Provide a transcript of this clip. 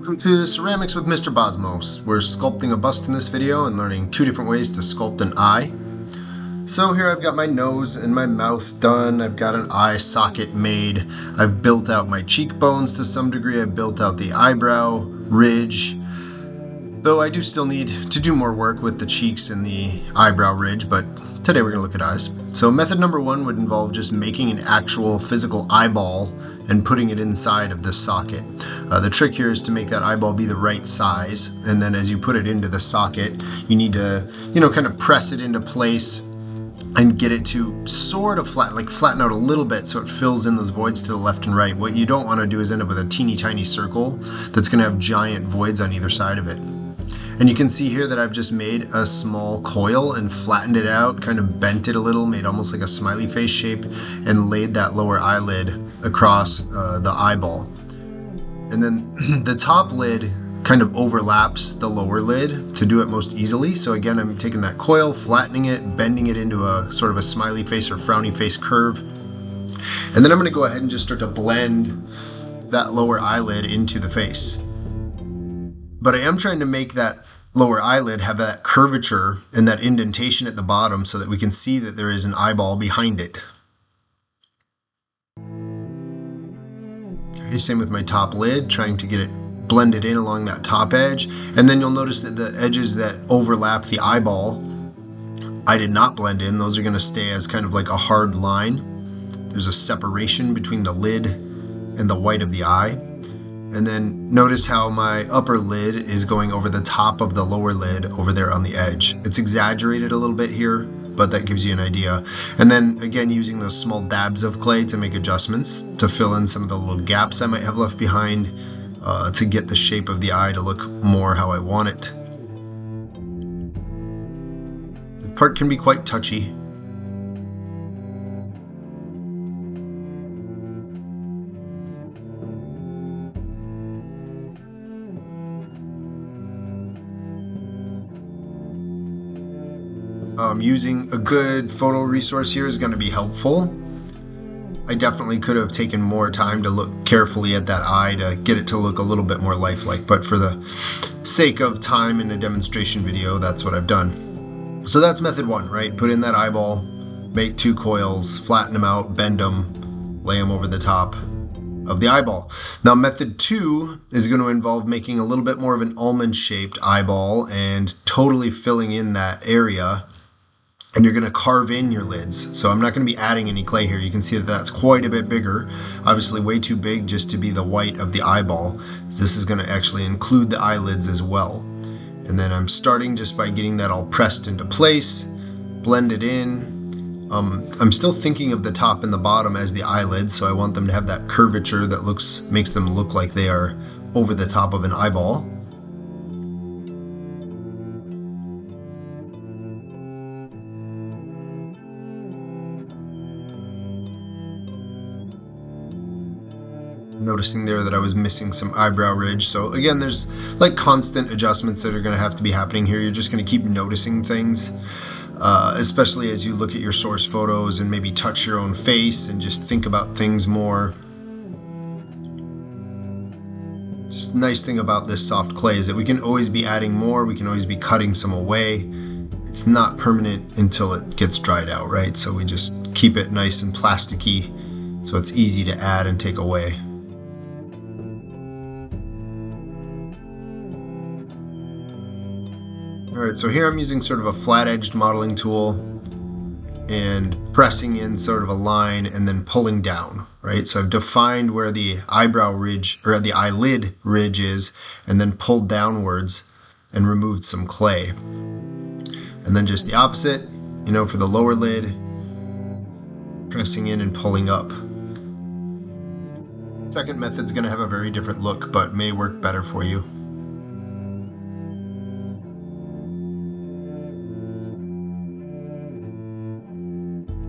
Welcome to Ceramics with Mr. Bosmos. We're sculpting a bust in this video and learning 2 different ways to sculpt an eye. So here I've got my nose and my mouth done. I've got an eye socket made. I've built out my cheekbones to some degree. I've built out the eyebrow ridge. Though I do still need to do more work with the cheeks and the eyebrow ridge, but today we're going to look at eyes. So method number 1 would involve just making an actual physical eyeball and putting it inside of this socket. The trick here is to make that eyeball be the right size, and then as you put it into the socket, you need to, kind of press it into place and get it to sort of flatten out a little bit so it fills in those voids to the left and right. What you don't want to do is end up with a teeny tiny circle that's going to have giant voids on either side of it. And you can see here that I've just made a small coil and flattened it out, kind of bent it a little, made almost like a smiley face shape, and laid that lower eyelid across the eyeball. And then the top lid kind of overlaps the lower lid to do it most easily. So again, I'm taking that coil, flattening it, bending it into a sort of a smiley face or frowny face curve. And then I'm going to go ahead and just start to blend that lower eyelid into the face. But I am trying to make that lower eyelid have that curvature and that indentation at the bottom so that we can see that there is an eyeball behind it. Okay, same with my top lid, trying to get it blended in along that top edge. And then you'll notice that the edges that overlap the eyeball, I did not blend in. Those are going to stay as kind of like a hard line. There's a separation between the lid and the white of the eye. And then notice how my upper lid is going over the top of the lower lid over there on the edge. It's exaggerated a little bit here, but that gives you an idea. And then again, using those small dabs of clay to make adjustments, to fill in some of the little gaps I might have left behind, to get the shape of the eye to look more how I want it. The part can be quite touchy. Using a good photo resource here is going to be helpful. I definitely could have taken more time to look carefully at that eye to get it to look a little bit more lifelike, but for the sake of time in a demonstration video, that's what I've done. So that's method 1, right? Put in that eyeball, make 2 coils, flatten them out, bend them, lay them over the top of the eyeball. Now method 2 is going to involve making a little bit more of an almond-shaped eyeball and totally filling in that area. And you're going to carve in your lids. So I'm not going to be adding any clay here. You can see that that's quite a bit bigger. Obviously way too big just to be the white of the eyeball. So this is going to actually include the eyelids as well. And then I'm starting just by getting that all pressed into place, blend it in. I'm still thinking of the top and the bottom as the eyelids, so I want them to have that curvature that makes them look like they are over the top of an eyeball. Noticing there that I was missing some eyebrow ridge. So again, there's like constant adjustments that are going to have to be happening here. You're just going to keep noticing things, especially as you look at your source photos and maybe touch your own face and just think about things more. Just the nice thing about this soft clay is that we can always be adding more. We can always be cutting some away. It's not permanent until it gets dried out, right? So we just keep it nice and plasticky so it's easy to add and take away. Alright, so here I'm using sort of a flat-edged modeling tool and pressing in sort of a line and then pulling down, right? So I've defined where the eyebrow ridge or the eyelid ridge is and then pulled downwards and removed some clay. And then just the opposite, for the lower lid, pressing in and pulling up. Second method's going to have a very different look, but may work better for you.